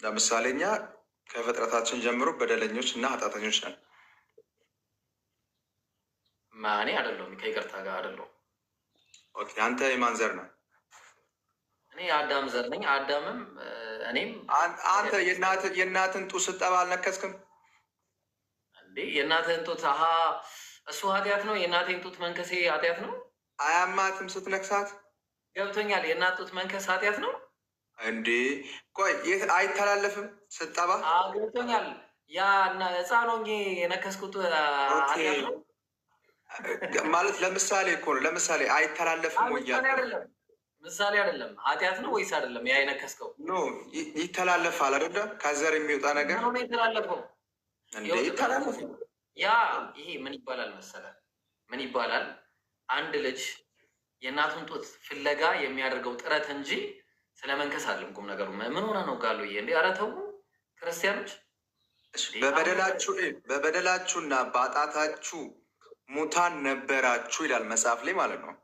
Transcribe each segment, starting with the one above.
ለምሳሌ እኛ ከፍጥረታችን ጀምሮ በደለኞች እና ኃጢአተኞች ነን። እኔ አይደለሁም፣ ከይቅርታ ጋር አይደለሁም። ኦኬ፣ አንተ የማን ዘር ነህ? እኔ የአዳም ዘር ነኝ። አዳምም እኔም። አንተ የእናትን ጡት ስጠባ አልነከስክም እንዴ? የእናትህን ጡት እሱ ኃጢአት ነው? የእናቴን ጡት መንከሴ ኃጢአት ነው? አያማትም ስትነክሳት? ገብቶኛል። የእናት ጡት መንከስ ኃጢአት ነው እንዴ? ቆይ አይተላለፍም ስጠባ? ገብቶኛል። ያ ሕፃን ሆኜ የነከስኩት ኃጢአት ነው ማለት ለምሳሌ እኮ ነው። ለምሳሌ አይተላለፍም ወይ? ምሳሌ አይደለም። ኃጢአት ነው ወይስ አይደለም? ያ የነከስከው ኖ ይተላለፋል አይደለም? ከዘር የሚወጣ ነገር ነው የተላለፈው። ይተላለፍ። ያ ይሄ ምን ይባላል መሰለ? ምን ይባላል? አንድ ልጅ የእናቱን ጡት ፍለጋ የሚያደርገው ጥረት እንጂ ስለ መንከስ አይደለም ቁም ነገሩ። ምን ሆነ ነው ጋሉ? እንዴ ኧረ ተው ክርስቲያኖች። በበደላችሁና በኃጢአታችሁ ሙታን ነበራችሁ ይላል መጽሐፍ ላይ ማለት ነው።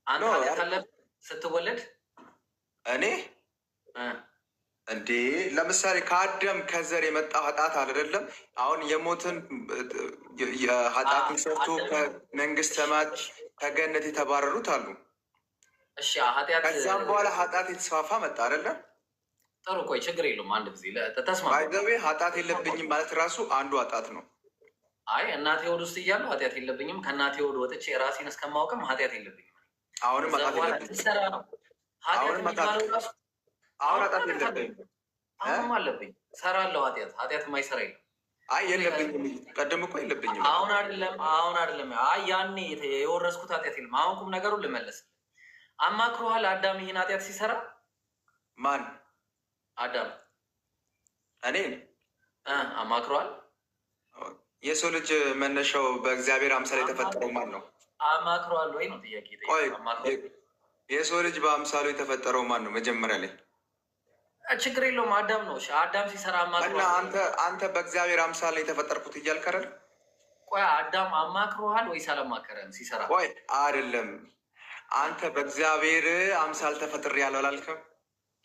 አንተ ስትወለድ እኔ እንዴ ለምሳሌ ከአዳም ከዘር የመጣ ኃጢአት አይደለም። አሁን የሞትን ኃጢአትን ሰርቶ ከመንግስት ሰማያት ከገነት የተባረሩት አሉ። እሺ ኃጢአት ከዛም በኋላ ኃጢአት የተስፋፋ መጣ አይደለም? ጥሩ ቆይ ችግር የለውም። አንድ ጊዜ ተስማ ባይዘዌ ኃጢአት የለብኝም ማለት ራሱ አንዱ ኃጢአት ነው። አይ እናቴ ወድ ውስጥ እያለሁ ኃጢአት የለብኝም። ከእናቴ ወድ ወጥቼ የራሴን እስከማውቅም ኃጢአት የለብኝም። አሁንም ኃጢአት የለብኝም። አሁን ኃጢአት የለብኝም። አሁንም አለብኝ፣ ሰራለሁ ኃጢአት የማይሰራ የለም። አይ የለብኝም፣ ቀደም እኮ የለብኝም። አሁን አይደለም። አይ ያኔ የወረስኩት ኃጢአት የለም። አሁን ቁም ነገሩን ልመለስ። አማክሮሃል አዳም ይህን ኃጢአት ሲሰራ? ማን? አዳም እኔን አማክሮሃል? የሰው ልጅ መነሻው በእግዚአብሔር አምሳል የተፈጠረው ማን ነው? አማክሮሃል ወይ ነው ጥያቄ። የሰው ልጅ በአምሳሉ የተፈጠረው ማን ነው? መጀመሪያ ላይ ችግር የለውም አዳም ነው። አዳም ሲሰራ አማክሮሃል። አንተ በእግዚአብሔር አምሳል የተፈጠርኩት እያልክ አይደል? ቆይ አዳም አማክሮሃል ወይስ አላማከረም ሲሰራ? ቆይ አይደለም፣ አንተ በእግዚአብሔር አምሳል ተፈጥሬያለሁ አላልክም?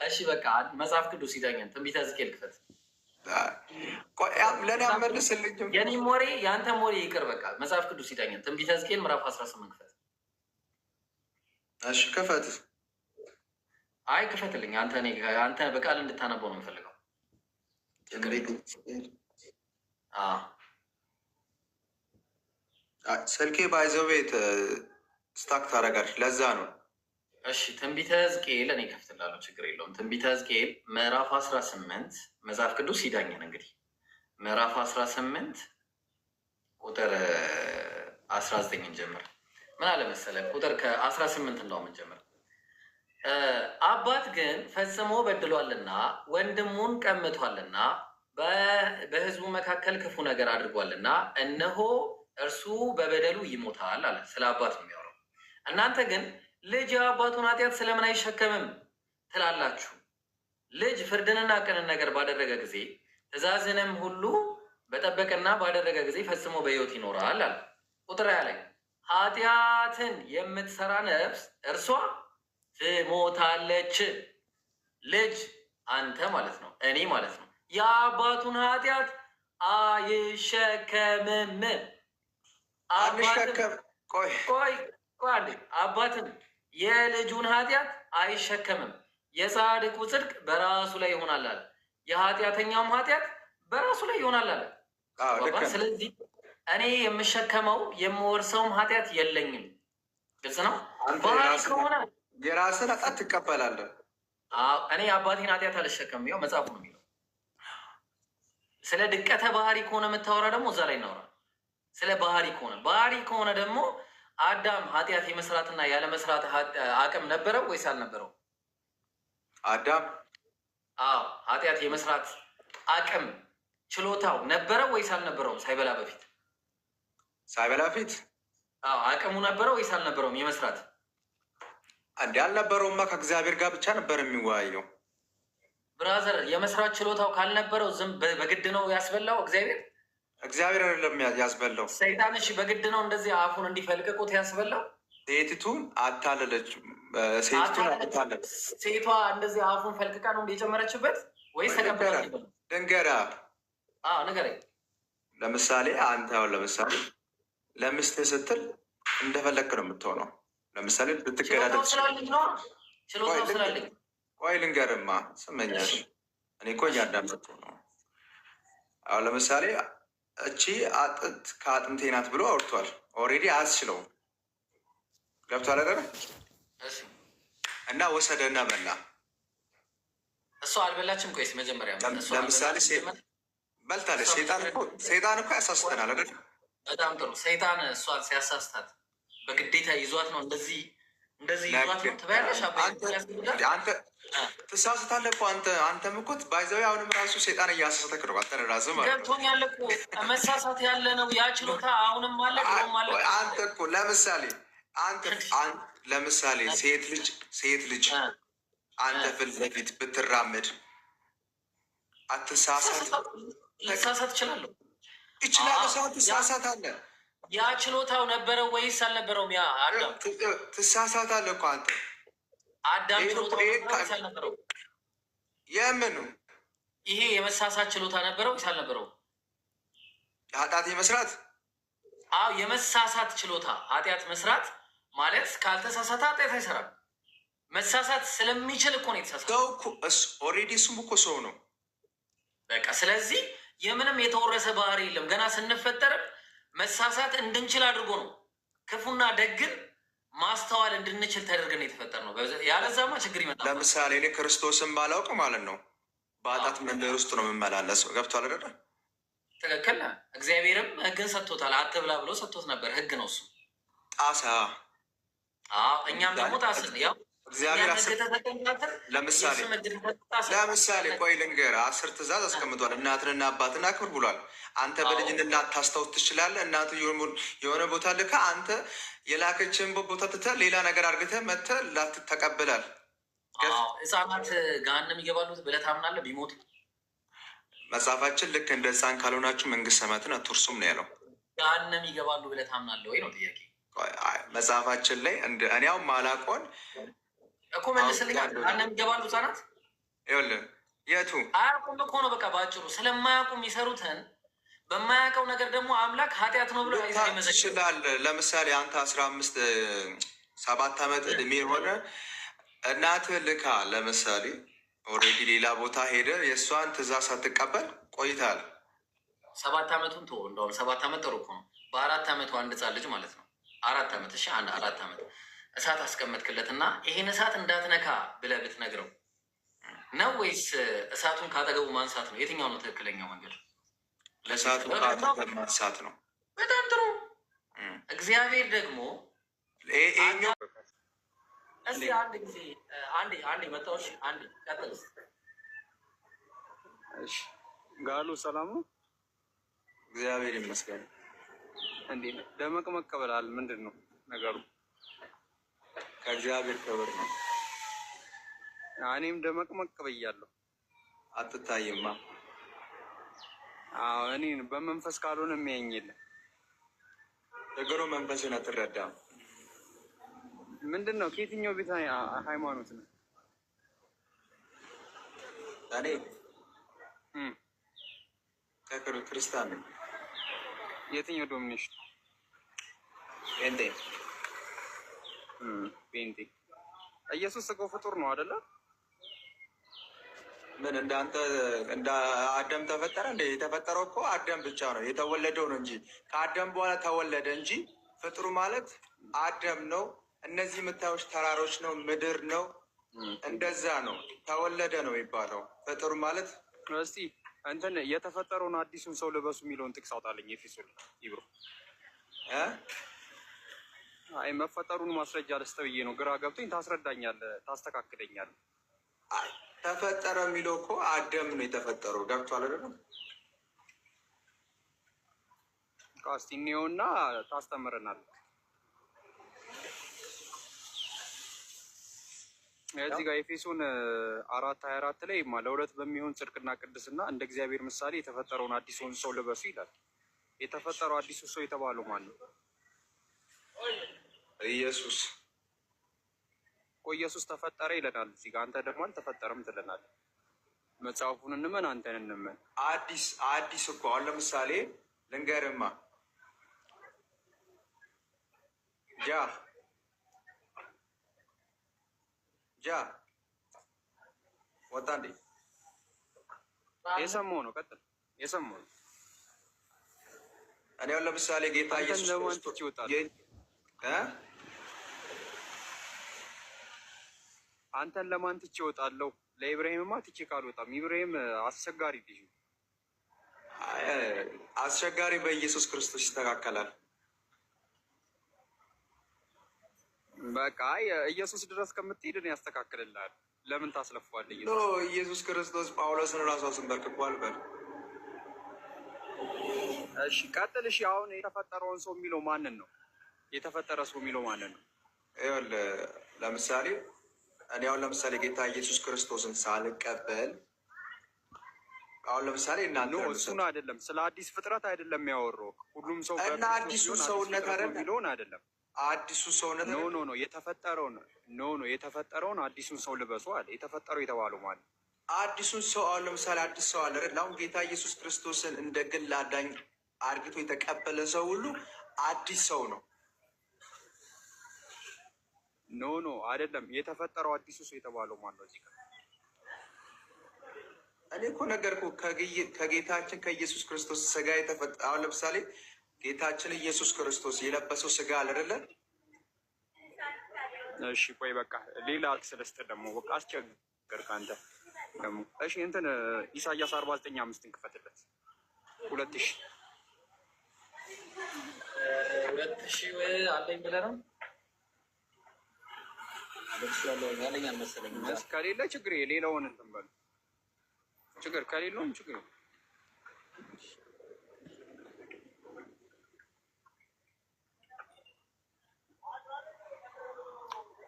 እሺ በቃ መጽሐፍ ቅዱስ ይዳኛል። ትንቢተ ሕዝቅኤል ክፈት። ለእኔ አመልስልኝም። የኔም ወሬ የአንተም ወሬ ይቅር። በቃ መጽሐፍ ቅዱስ ይዳኛል። ትንቢተ ሕዝቅኤል ምዕራፍ 18 ክፈት። እሺ ክፈት። አይ ክፈትልኝ። አንተ በቃል እንድታነበው ነው የምፈልገው። ስልኬ ባይዘቤት ስታክ ታደርጋለች፣ ለዛ ነው። እሺ ትንቢተ ሕዝቅኤል እኔ ከፍትላለሁ፣ ችግር የለውም። ትንቢተ ሕዝቅኤል ምዕራፍ 18 መጽሐፍ ቅዱስ ይዳኘን። እንግዲህ ምዕራፍ 18 ቁጥር 19 እንጀምር። ምን አለ መሰለህ? ቁጥር ከ18 እንደውም እንጀምር። አባት ግን ፈጽሞ በድሏልና ወንድሙን ቀምቷልና በሕዝቡ መካከል ክፉ ነገር አድርጓልና እነሆ እርሱ በበደሉ ይሞታል አለ። ስለ አባት ነው የሚያወራው። እናንተ ግን ልጅ የአባቱን ኃጢአት ስለምን አይሸከምም ትላላችሁ? ልጅ ፍርድንና ቅንን ነገር ባደረገ ጊዜ ትእዛዝንም ሁሉ በጠበቀና ባደረገ ጊዜ ፈጽሞ በሕይወት ይኖራል አለ። ቁጥር ላይ ኃጢአትን የምትሰራ ነፍስ እርሷ ትሞታለች። ልጅ አንተ ማለት ነው፣ እኔ ማለት ነው። የአባቱን ኃጢአት አይሸከምም። አባትም የልጁን ኃጢአት አይሸከምም። የጻድቁ ጽድቅ በራሱ ላይ ይሆናል አለ። የኃጢአተኛውም ኃጢአት በራሱ ላይ ይሆናል አለ። ስለዚህ እኔ የምሸከመው የምወርሰውም ኃጢአት የለኝም። ግልጽ ነው። ባህሪ ከሆነ የራስን ኃጢአት ትቀበላለህ። እኔ አባቴን ኃጢአት አልሸከምም። ያው መጽሐፉ ነው የሚለው። ስለ ድቀተ ባህሪ ከሆነ የምታወራ ደግሞ እዛ ላይ እናወራ። ስለ ባህሪ ከሆነ ደግሞ አዳም ኃጢአት የመስራትና ያለ መስራት አቅም ነበረው ወይስ አልነበረው? አዳም ኃጢአት የመስራት አቅም ችሎታው ነበረው ወይስ አልነበረውም? ሳይበላ ፊት አቅሙ ነበረው ወይስ አልነበረውም? የመስራት እንዲ አልነበረውማ። ከእግዚአብሔር ጋር ብቻ ነበር የሚወያየው። ብራዘር የመስራት ችሎታው ካልነበረው ዝም በግድ ነው ያስበላው እግዚአብሔር አይደለም ያስበላው፣ ሰይጣን። እሺ በግድ ነው እንደዚህ አፉን እንዲፈልቅቁት ያስበላው። ሴቲቱን አታለለች። ሴቲቱን አታለለች። ሴቷ እንደዚህ አፉን ፈልቅቃ ነው የጨመረችበት ወይስ ተቀበለ? ድንገራ ንገረኝ። ለምሳሌ አንተ አሁን ለምሳሌ ለምስትህ ስትል እንደፈለግክ ነው የምትሆነው። ለምሳሌ ብትገዳደል ቆይ ልንገርማ፣ ስመኛሽ እኔ እኮ እያዳመጡ ነው። አሁን ለምሳሌ እቺ አጥንት ከአጥንቴ ናት ብሎ አውርቷል። ኦልሬዲ አያስችለውም። ገብቷል አይደለ? እና ወሰደና በላ። እሷ አልበላችም። ቆይስ መጀመሪያ ለምሳሌ በልታለች። ሴጣን እኮ ያሳስተናል አይደል? በጣም ጥሩ። ሰይጣን እሷን ሲያሳስታት በግዴታ ይዟት ነው እንደዚህ ይዟት ነው ትበያለሽ። አንተ ትሳስታለህ እኮ አንተም እኮ ባይዘው አሁንም ራሱ ሴጣን እያሳሳተክ ነው። አንተ ራስህ ማለት ገብቶኛል እኮ መሳሳት ያለ ነው። ያ ችሎታ አሁንም ማለት አንተ እኮ ለምሳሌ ሴት ልጅ አንተ ፊት ለፊት ብትራመድ ልሳሳት እችላለሁ። ሰው ትሳሳታለህ። ያ ችሎታው ነበረው ወይስ አልነበረውም? ያ አዳም ትሳሳታለህ እኮ አንተ። አዳም ችሎታው ወይስ አልነበረው? የምኑ ይሄ የመሳሳት ችሎታ ነበረው ወይስ አልነበረው? ኃጢአት መስራት? አዎ የመሳሳት ችሎታ። ኃጢአት መስራት ማለት ካልተሳሳተ ኃጢአት አይሰራም። መሳሳት ስለሚችል እኮ ነው የተሳሳተው። ኦልሬዲ እሱም እኮ ሰው ነው። በቃ ስለዚህ የምንም የተወረሰ ባህሪ የለም። ገና ስንፈጠርም መሳሳት እንድንችል አድርጎ ነው። ክፉና ደግን ማስተዋል እንድንችል ተደርገን የተፈጠር ነው። ያለዛማ ችግር ይመጣል። ለምሳሌ እኔ ክርስቶስን ባላውቅ ማለት ነው በኃጢአት መንደር ውስጥ ነው የምመላለሰው። ገብቷል አይደለ? ትክክል። እግዚአብሔርም ሕግን ሰጥቶታል። አትብላ ብሎ ሰጥቶት ነበር። ሕግ ነው እሱ። ጣሳ። እኛም ደግሞ ጣስን። ያው እግዚአብሔር ለምሳሌ ቆይ ልንገርህ፣ 10 ትእዛዝ አስቀምጧል። እናትንና አባትን አክብር ብሏል። አንተ በልጅነት ላታስታውስ ትችላለህ። እናት የሆነ ቦታ ልካ አንተ የላከችን ቦታ ትተህ ሌላ ነገር አድርገህ መተህ ላትተቀበላል። ህፃናት ገሃነም ይገባሉ ብለህ ታምናለህ? ቢሞቱ መጽሐፋችን ልክ እንደ ህፃን ካልሆናችሁ መንግስተ ሰማያትን አትወርሱም ነው ያለው። ገሃነም ይገባሉ ብለህ ታምናለህ ወይ ነው ጥያቄ። መጽሐፋችን ላይ እኔ አሁን ማላቆን እኮ መልስልኝ። ገሃነም ይገባሉ ህፃናት? ይኸውልህ የቱ አያውቁም እኮ ነው። በቃ በአጭሩ ስለማያውቁ የሚሰሩትን በማያውቀው ነገር ደግሞ አምላክ ኃጢአት ነው ብሎ ይችላል። ለምሳሌ አንተ 15-7 ዓመት እድሜ የሆነ እናትህ ልካ ለምሳሌ ኦልሬዲ ሌላ ቦታ ሄደ የእሷን ትእዛዝ ሳትቀበል ቆይታል። 7 ዓመቱን ቶ እንደውም 7 ዓመት ጥሩ እኮ ነው። በ4 ዓመቱ አንድ ህፃን ልጅ ማለት ነው 4 ዓመት እሺ፣ 4 ዓመት እሳት አስቀመጥክለትና ይሄን እሳት እንዳትነካ ብለህ ብትነግረው ነው ወይስ እሳቱን ካጠገቡ ማንሳት ነው? የትኛው ነው ትክክለኛው መንገድ? ለእሳቱ ካጠገቡ ማንሳት ነው። በጣም ጥሩ። እግዚአብሔር ደግሞ እስቲ አንድ ጊዜ አንዴ መጣሁሽ። አንዴ ቀጥል። እሺ ጋሉ ሰላም ነው? እግዚአብሔር ይመስገን። እንዴት ነው? ደመቅ መቀበላል ምንድን ነው ነገሩ? ከእግዚአብሔር ክብር ነው። እኔም ደመቅ መቀበያለሁ። አትታይማ። አዎ እኔን በመንፈስ ካልሆነ የሚያየኝ የለም። ነገሩ መንፈስን አትረዳም። ምንድን ነው? ከየትኛው ቤት ሃይማኖት ነው? እኔ ክርስቲያን ነኝ። የትኛው ዶሚኔሽን? ጴንጤ። ኢየሱስ እኮ ፍጡር ነው አይደለ? ምን እንዳንተ እንደ አዳም ተፈጠረ እንደ የተፈጠረው እኮ አዳም ብቻ ነው የተወለደው ነው እንጂ ከአዳም በኋላ ተወለደ እንጂ ፍጡር ማለት አዳም ነው። እነዚህ የምታዩት ተራሮች ነው፣ ምድር ነው፣ እንደዛ ነው። ተወለደ ነው የሚባለው ፍጡር ማለት። እስቲ እንትን የተፈጠረውን አዲሱን ሰው ልበሱ የሚለውን ጥቅስ አውጣልኝ። ኤፌሶን ይብሮ አይ መፈጠሩን ማስረጃ ልስጥህ ብዬ ነው። ግራ ገብቶኝ ታስረዳኛለህ፣ ታስተካክለኛለህ። ተፈጠረ የሚለው እኮ አዳም ነው የተፈጠረው። ገብቶሃል አይደለም? እስቲ እንየውና ታስተምረናለህ። እዚህ ጋር ኤፌሶን 4:24 ላይ ለሁለት በሚሆን ጽድቅና ቅድስና እንደ እግዚአብሔር ምሳሌ የተፈጠረውን አዲሱን ሰው ልበሱ ይላል። የተፈጠረው አዲሱ ሰው የተባለው ማን ነው? ኢየሱስ እኮ ኢየሱስ ተፈጠረ ይለናል እዚህ ጋር። አንተ ደግሞ አልተፈጠረም ትለናል። መጽሐፉን እንመን አንተን እንመን። አዲስ እኮ አሁን ለምሳሌ ልንገርማ ጃ ወጣ እንዴ? የሰማው ነው። ቀጥል። የሰማው ነው። እኔ አሁን ለምሳሌ ጌታ ኢየሱስ ክርስቶስ አንተን ለማን ትቼ እወጣለሁ? ለኢብራሂምማ ትቼ ካልወጣም። ኢብራሂም አስቸጋሪ ልጅ፣ አስቸጋሪ በኢየሱስ ክርስቶስ ይስተካከላል። በቃ ኢየሱስ ድረስ ከምትሄድ እኔ ያስተካክልልሃል። ለምን ታስለፋዋለህ? ኢየሱስ ክርስቶስ ጳውሎስን ራሱ አስንበርክኳል። በል እሺ፣ ቀጥል። እሺ፣ አሁን የተፈጠረውን ሰው የሚለው ማንን ነው? የተፈጠረ ሰው የሚለው ማንን ነው? ይኸውልህ ለምሳሌ እኔ አሁን ለምሳሌ ጌታ ኢየሱስ ክርስቶስን ሳልቀበል አሁን ለምሳሌ እናንተ እሱን አይደለም፣ ስለ አዲስ ፍጥረት አይደለም ያወራው። ሁሉም ሰው እና አዲሱ ሰውነት የሚለውን አይደለም። አዲሱ ሰውነት ኖ የተፈጠረውን አዲሱን ሰው ልበሱ አለ። የተፈጠረው የተባለው ማለት አዲሱን ሰው አሁን ለምሳሌ አዲስ ሰው አለ አይደል? አሁን ጌታ ኢየሱስ ክርስቶስን እንደ ግል አዳኝ አርግቶ የተቀበለ ሰው ሁሉ አዲስ ሰው ነው። ኖ አይደለም። የተፈጠረው አዲሱ ሰው የተባለው ማለት ነው። እዚህ ጋር እኔ እኮ ነገርኩህ ከጌታችን ከኢየሱስ ክርስቶስ ስጋ የተፈጠረ አሁን ለምሳሌ ጌታችን ኢየሱስ ክርስቶስ የለበሰው ስጋ አለ አይደለ? እሺ ቆይ በቃ ሌላ ስለስተ ደግሞ በቃ አስቸገር ካንተ ደግሞ እሺ እንትን ኢሳያስ 49:5 ክፈትለት። 2000 አለኝ ብለህ ነው ከሌለ ችግር ሌላውን እንትን በል ችግር ከሌለውም ችግር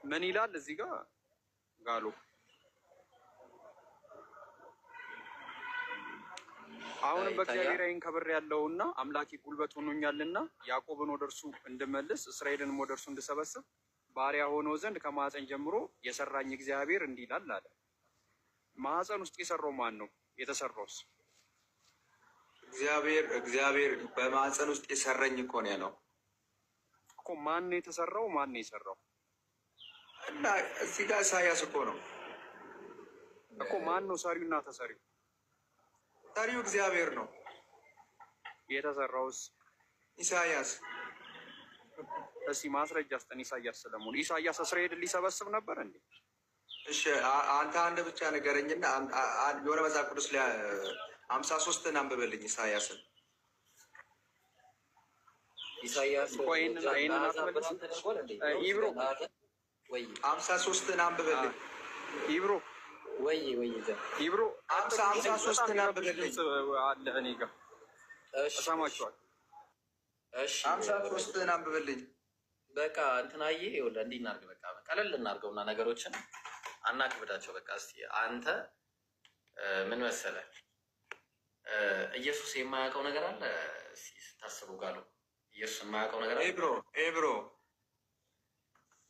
ምን ይላል እዚህ ጋር ጋሎ አሁንም በእግዚአብሔር ዓይን ከብር ያለውና አምላኬ ጉልበት ሆኖኛልና ያዕቆብን ወደ እርሱ እንድመልስ እስራኤልንም ወደ እርሱ እንድሰበስብ ባሪያ ሆኖ ዘንድ ከማህፀን ጀምሮ የሰራኝ እግዚአብሔር እንዲህ ይላል አለ። ማህፀን ውስጥ የሰራው ማን ነው? የተሰራውስ እግዚአብሔር በማህፀን ውስጥ የሰራኝ እኮ ነው ያለው እኮ። ማን ነው የተሰራው? ማን ነው የሰራው? እና እዚህ ጋር ኢሳያስ እኮ ነው እኮ። ማን ነው ሰሪውና ተሰሪው? ሰሪው እግዚአብሔር ነው። የተሰራውስ ኢሳያስ። እስኪ ማስረጃ ስጠን። ኢሳያስ ስለመሆኑ ኢሳያስ እስራኤልን ሊሰበስብ ነበር እንዴ? እሺ አንተ አንድ ብቻ ንገረኝና የሆነ መጽሐፍ ቅዱስ ላይ 53ን አንብበልኝ። ኢሳያስን ይህንን አትመልስ ኢብሮ 53ን አንብበልኝ ኢብሮ ኢብሮ 53ን አንብበልኝ አለ እኔ ጋር እሰማችኋል። እሺ 53ን አንብበልኝ። በቃ እንትናዬ ይኸውልህ እንዲህ እናድርግ። በቃ ቀለል እናድርገውና ነገሮችን አናክብዳቸው። በቃ እስኪ አንተ ምን መሰለህ ኢየሱስ የማያውቀው ነገር አለ ስታስበው ጋር ነው። ኢየሱስ የማያውቀው ነገር አለ ኤብሮ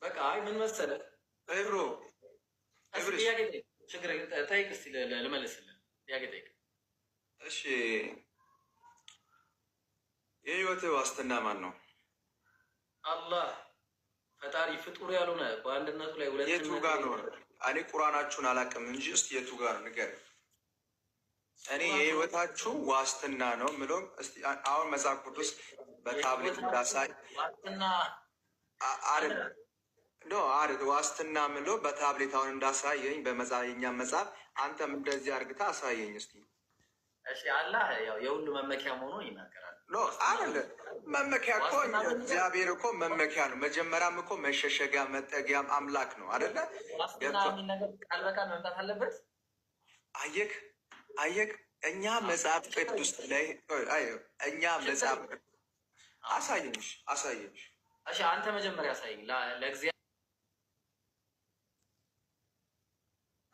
በቃ አይ ምን መሰለህ ኤብሮ ጥያቄ ችግር ጠይቅ እስኪ ልመልስልህ። ጥያቄ ጠይቅ። እሺ የህይወት ዋስትና ማን ነው? አላህ ፈጣሪ ፍጡር ያልሆነ በአንድነቱ ላይ ሁለት የቱ ጋር ነው? እኔ ቁርአናችሁን አላውቅም እንጂ እስቲ የቱ ጋር ነው ንገረኝ። እኔ የህይወታችሁ ዋስትና ነው ምሎም እስቲ አሁን መጽሐፍ ቅዱስ በታብሌት እንዳሳይ ዋስትና አይደል ዋስትና ምሎ በታብሌት አሁን እንዳሳየኝ በመጻኛ መጽሐፍ አንተም እንደዚህ አርግታ አሳየኝ እስቲ። እሺ አላህ ያው የሁሉ መመኪያ መሆኑን ይናገራል። አይደለ መመኪያ እኮ እግዚአብሔር እኮ መመኪያ ነው። መጀመሪያም እኮ መሸሸጊያ መጠጊያም አምላክ ነው አይደለ? ነገር ቃል በቃል መምጣት አለበት። አየክ እኛ መጽሐፍ ቅዱስ ላይ እኛ መጽሐፍ አሳየንሽ። እሺ አንተ መጀመሪያ አሳየኝ ለእግዚአብሔር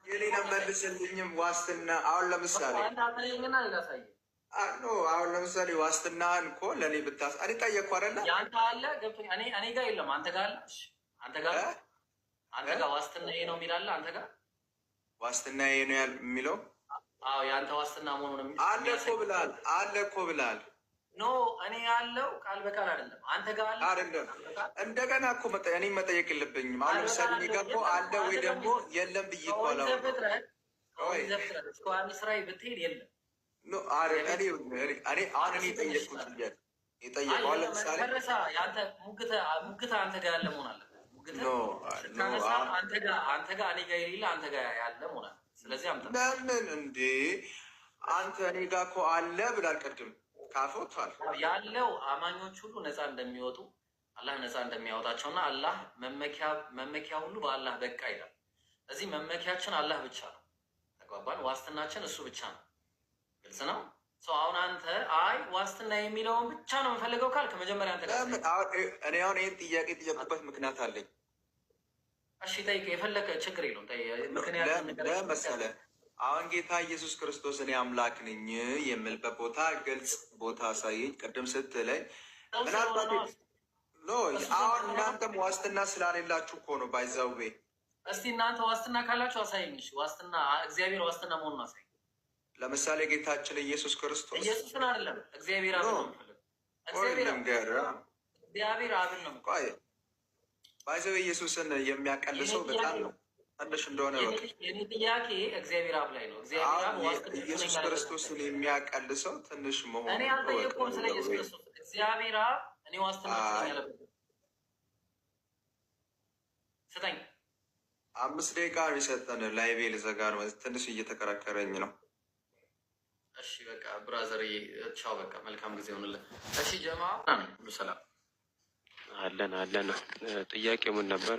የሌላ መልስልኝም ዋስትና አሁን ለምሳሌ አንተ አሳየኝና ላሳየኝ አሁን ለምሳሌ ዋስትናህን እኮ ለእኔ ብታስ እኔ ጠየቅኩ አይደለ? ያንተ አለ ገብቶኝ። እኔ ጋር የለም አንተ ጋር አለ። አንተ ጋር ዋስትና ይሄ ነው የሚላለ አንተ ጋር ዋስትና ይሄ ነው የሚለው። አዎ የአንተ ዋስትና መሆኑን አለ እኮ ብላል። ኖ እኔ ያለው ቃል በቃል አይደለም። አንተ ጋር አለ አይደለም። እንደገና እኮ እኔ መጠየቅ የለብኝም። አሁን ለምሳሌ እኔ ጋር እኮ አለ ወይ ደግሞ የለም ብዬ እኮ አላወራሁም። ስራዬ ብትሄድ የለም። እኔ የጠየቁት አሁን ለምሳሌ ሙግታ አንተ ጋር ያለ መሆን አለ። አንተ ጋር እኔ ጋር የሌለ አንተ ጋር ያለ መሆን አለ። ስለዚህ ለምን እንዴ አንተ እኔ ጋር እኮ አለ ብላል ቅድም ካፎቷል ያለው አማኞች ሁሉ ነፃ እንደሚወጡ አላህ ነፃ እንደሚያወጣቸውና አላህ መመኪያ ሁሉ በአላህ በቃ ይላል። እዚህ መመኪያችን አላህ ብቻ ነው። ተግባባን? ዋስትናችን እሱ ብቻ ነው። ግልጽ ነው። አሁን አንተ አይ ዋስትና የሚለውን ብቻ ነው የምፈልገው ካልክ መጀመሪያ አንተ እኔ አሁን ይህን ጥያቄ የጠየቁበት ምክንያት አለኝ። እሺ ጠይቅ፣ የፈለከ ችግር የለውም። ምክንያት መሰለህ አሁን ጌታ ኢየሱስ ክርስቶስ እኔ አምላክ ነኝ የምልበት ቦታ ግልጽ ቦታ አሳየኝ። ቅድም ስትለኝ ምናልባት አሁን እናንተም ዋስትና ስላሌላችሁ እኮ ነው ባይዛው ቤ እስቲ እናንተ ዋስትና ካላችሁ አሳየኝ። ዋስትና እግዚአብሔር ዋስትና መሆኑን አሳየኝ። ለምሳሌ ጌታችን ኢየሱስ ክርስቶስ ኢየሱስን አይደለም እግዚአብሔር አብን ነው። እግዚአብሔር አብን ነው። ባይዘው ኢየሱስን የሚያቀልሰው በጣም ነው ትንሽ እንደሆነ የኔ ጥያቄ እግዚአብሔር አብ ላይ ነው። እግዚአብሔር አብ ኢየሱስ ክርስቶስን የሚያቀልሰው ትንሽ መሆኑ እኔ አልጠየቅኩም ስለ ኢየሱስ ክርስቶስ። እግዚአብሔር አብ እኔ ዋስትና ያለበት ስጠኝ። 5 ደቂቃ ነው የሰጠን። ላይቬ ልዘጋ ነው። ትንሽ እየተከራከረኝ ነው። እሺ በቃ ብራዘር ቻው። በቃ መልካም ጊዜ ሆንልን። እሺ ጀማ ሁሉ ሰላም አለን። ጥያቄ ምን ነበረ?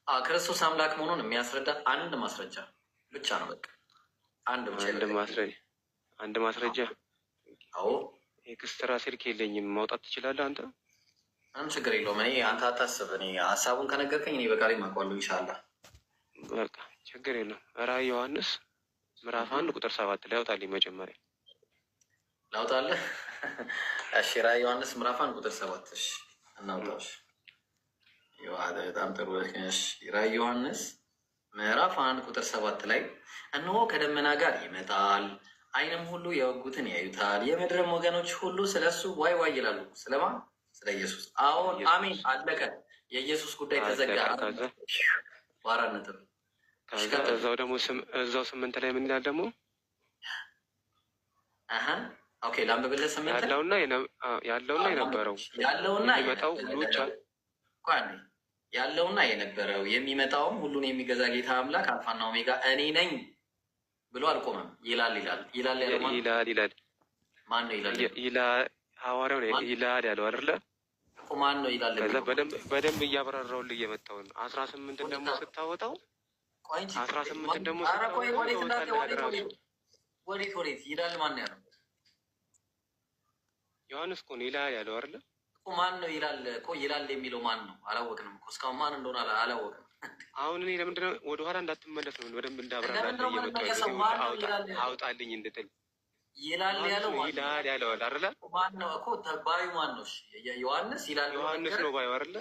ክርስቶስ አምላክ መሆኑን የሚያስረዳ አንድ ማስረጃ ብቻ ነው። በቃ አንድ ማስረጃ። አዎ ኤክስትራ ስልክ የለኝም። ማውጣት ትችላለህ አንተ? ምንም ችግር የለውም። እኔ አንተ አታስብ። እኔ ሀሳቡን ከነገርከኝ እኔ በቃ ማቋሉ ኢንሻላህ። በቃ ችግር የለም። ራዕይ ዮሐንስ ምዕራፍ 1 ቁጥር 7 ላይ አውጣልኝ። መጀመሪያ ላውጣለህ? እሺ ራዕይ ዮሐንስ ምዕራፍ 1 ቁጥር 7 እሺ እናውጣሽ። በጣም ጥሩ። ራዕይ ዮሐንስ ምዕራፍ 1 ቁጥር 7 ላይ እነሆ ከደመና ጋር ይመጣል፣ ዓይንም ሁሉ የወጉትን ያዩታል፣ የምድርም ወገኖች ሁሉ ስለሱ ዋይ ዋይ ይላሉ። ስለማ ስለ ኢየሱስ። አሁን አሜን፣ አለቀ። የኢየሱስ ጉዳይ ተዘጋ። በአራት ነጥብ። እዛው ደግሞ እዛው 8 ላይ ምን ይላል ደግሞ? ኦኬ ላንብብልህ። 8 ያለውና የነበረው የሚመጣው ሁሉ ብቻ ያለውና የነበረው የሚመጣውም ሁሉን የሚገዛ ጌታ አምላክ አልፋና ኦሜጋ እኔ ነኝ ብሎ አልቆመም። ይላል ማን ነው ይላል? ሐዋርያው ይላል ያለው አይደለ? ማን ነው ይላል? ከዛ በደንብ እያብራራሁልህ እየመጣሁ ነው። 18 ደግሞ ስታወጣው 18 ደግሞ ወዴት ይላል? ማን ያለው? ዮሐንስ እኮ ነው ይላል ያለው አይደለ? ማን ነው ይላል እኮ? ይላል የሚለው ማን ነው? አላወቅንም እኮ እስካሁን ማን እንደሆነ አላወቅንም። አሁን እኔ ለምንድነው ወደኋላ እንዳትመለስ ነው በደንብ እንዳብራራለህ አውጣልኝ እንድትል ይላል ያለው ይላል ያለው አይደለ? ማን ነው እኮ? ባዩ ማን ነው? ዮሐንስ ይላል። ዮሐንስ ነው ባዩ አይደለ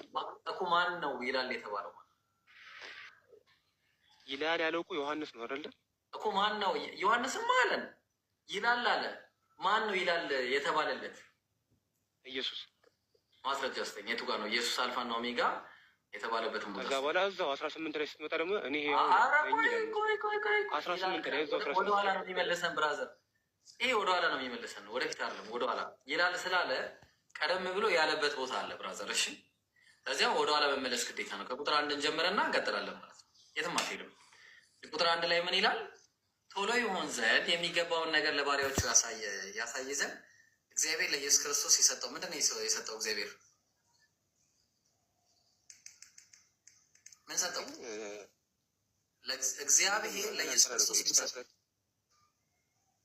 እኮ? ማን ነው ይላል የተባለው? ይላል ያለው እኮ ዮሐንስ ነው አይደለ እኮ? ማን ነው? ዮሐንስም አለን ይላል አለ። ማን ነው ይላል የተባለለት? ኢየሱስ። ማስረጃ ስጠኝ። የቱ ጋር ነው ኢየሱስ አልፋና ኦሜጋ የተባለበትን ቦታ? ከዛ በኋላ እዛው 18 ላይ ስትመጣ ደግሞ እኔ 18 ላይ እዛው ወደኋላ ነው የሚመለሰን ብራዘር። ይሄ ወደኋላ ነው የሚመለሰን፣ ወደፊት አይደለም። ወደኋላ ይላል ስላለ ቀደም ብሎ ያለበት ቦታ አለ ብራዘር። እሺ ከዚያም ወደኋላ መመለስ ግዴታ ነው። ከቁጥር 1 እንጀምረና እንቀጥላለን ማለት ነው። የትም አትሄድም። ቁጥር 1 ላይ ምን ይላል? ቶሎ ይሆን ዘንድ የሚገባውን ነገር ለባሪያዎቹ ያሳይ ዘንድ እግዚአብሔር ለኢየሱስ ክርስቶስ የሰጠው ምንድን ነው? የሰጠው እግዚአብሔር ምን ሰጠው?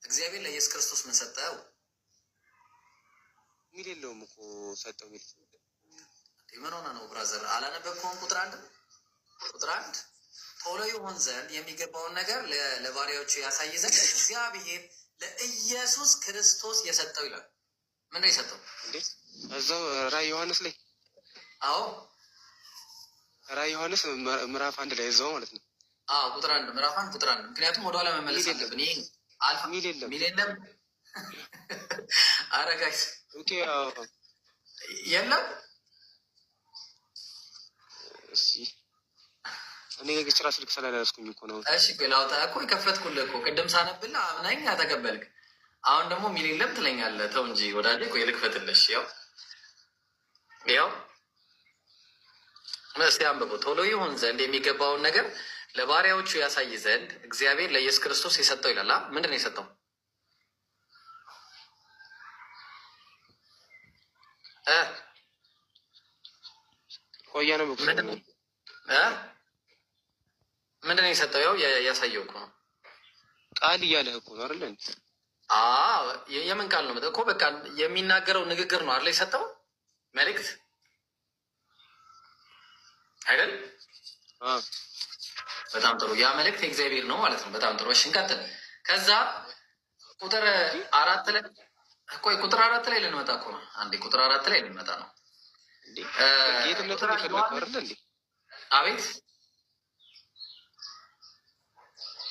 እግዚአብሔር ለኢየሱስ ክርስቶስ ምን ሰጠው? ሚል የለውም እኮ ሰጠው ሚል። ምን ሆነ ነው ብራዘር? አላነበብከውም? ቁጥር 1 ቶሎ ይሆን ዘንድ የሚገባውን ነገር ለባሪያዎቹ ያሳይ ዘንድ እግዚአብሔር ለኢየሱስ ክርስቶስ የሰጠው ይላል። ምንድን ነው የሰጠው? እዛው ራዕይ ዮሐንስ ላይ አዎ ራዕይ ዮሐንስ ምዕራፍ 1 ላይ እዛው ማለት ነው። አዎ ቁጥር 1 ምዕራፍ 1 ቁጥር 1 ምክንያቱም ወደኋላ መመለስ አለብን። ይሄ አልፋ ሚል የለም አረጋሽ ኦኬ የለም እሺ እኔ ግጭራ ስልክ ስላላስኩኝ እኮ ነው። እሺ ላውጣ እኮ የከፈትኩልህ እኮ ቅድም ሳነብልህ አምናኝ አተቀበልክ። አሁን ደግሞ ሚል የለም ትለኛለህ። ተው እንጂ ወዳጄ ቆይ ልክፈትልሽ። ያው እስቲ አንብቦ ቶሎ ይሁን ዘንድ የሚገባውን ነገር ለባሪያዎቹ ያሳይ ዘንድ እግዚአብሔር ለኢየሱስ ክርስቶስ የሰጠው ይላል። ምንድን ነው የሰጠው? ቆያ ነው ምንድን ነው የሰጠው? ያው ያሳየው እኮ ነው። ቃል እያለህ እኮ ነው አይደል? የምን ቃል ነው እኮ? በቃ የሚናገረው ንግግር ነው አይደል? የሰጠው መልእክት አይደል? በጣም ጥሩ። ያ መልእክት የእግዚአብሔር ነው ማለት ነው። በጣም ጥሩ። እሺ እንቀጥል። ከዛ ቁጥር 4 ላይ ቆይ ቁጥር 4 ላይ ልንመጣ እኮ ነው። አንዴ ቁጥር 4 ላይ ልንመጣ ነው። ጌትነቱን የፈለግከው አይደል እንዴ? አቤት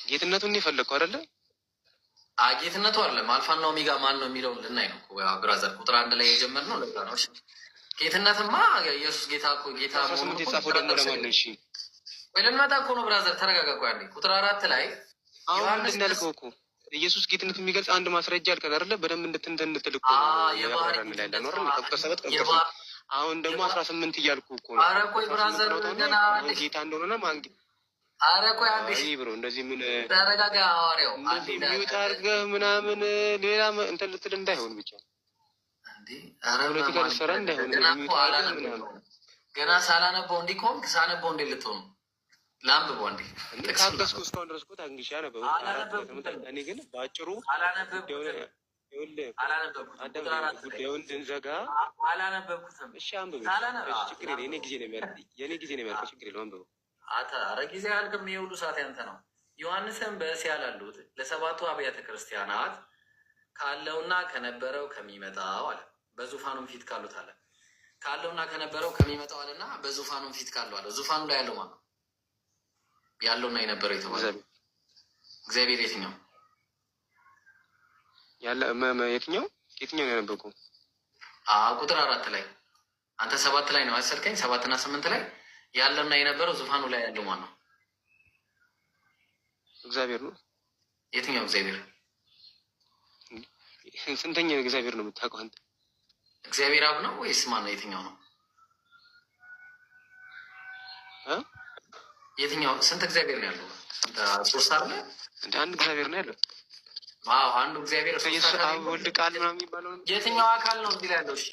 ጌትነቱን የፈለግከው አይደለ? ጌትነቱ አይደለም አልፋና ኦሜጋ ማን ነው የሚለውን ልናይ ነው ብራዘር። ቁጥር 1 ላይ የጀመርነው ለዛ ነው። እሺ ጌትነትማ ኢየሱስ ጌታ እኮ ጌታ መሆኑን የጻፈው ደግሞ ለማን ነው? እሺ ወይ ልንመጣ እኮ ነው ብራዘር። ተረጋጋ እኮ አንዴ። ቁጥር 4 ላይ አሁን ምንድን ነው ያልከው እኮ? ኢየሱስ ጌትነት የሚገልጽ አንድ ማስረጃ አልከን አይደለ? በደንብ እንድትንትልቅ አሁን ደግሞ 18 እያልኩ እኮ ነው። ኧረ ቆይ ብራዘር ገና ጌታ እንደሆነ ማን? ኧረ ቆይ አንዴ ብሮ እንደዚህ ምን ተረጋጋ። ሐዋርያው ሚውት አድርገህ ምናምን ሌላ እንትን ልትል እንዳይሆን ብቻ እንዴ። ኧረ ፖለቲካ ልትሰራ እንዳይሆን ገና ሳላነበው እንዲህ ከሆንክ ሳነበው እንዴ ልትሆን ለአንብበው እንዴ ካገዝኩ እስካሁን ድረስ እኮ ታግሼ አነበው። እኔ ግን በአጭሩ ጉዳዩን እንዘጋ። አላነበብኩትም። እሺ አንብበው። ችግር የለም። የኔ ጊዜ ነው የሚያልቀው። ችግር የለም አንብበው። ኧረ ጊዜ አልክም። የሁሉ ሰዓት ያንተ ነው። ዮሐንስም በእስያ ላሉት ለ7ቱ አብያተ ክርስቲያናት ካለውና ከነበረው ከሚመጣው አለ። በዙፋኑም ፊት ካሉት አለ። ካለውና ከነበረው ከሚመጣው አለና በዙፋኑም ፊት ካለው አለ። ዙፋኑ ላይ ያለው ማለት ነው። ያለውና የነበረው የተባለ እግዚአብሔር የትኛው ያለ የትኛው ነው ያነበብኩ? ቁጥር 4 ላይ አንተ 7 ላይ ነው አሰልከኝ። 7 እና 8 ላይ ያለውና የነበረው ዙፋኑ ላይ ያለው ማለት ነው። እግዚአብሔር ነው። የትኛው እግዚአብሔር? ስንተኛ እግዚአብሔር ነው የምታውቀው አንተ? እግዚአብሔር አብ ነው ወይስ ማን ነው? የትኛው ነው? የትኛው? ስንት እግዚአብሔር ነው ያለው? 3 አለ እንደ አንድ እግዚአብሔር ነው ያለው። አንዱ እግዚአብሔር ወልድ ቃል ምናምን የሚባለው የትኛው አካል ነው እዚህ ላይ ያለው? እሺ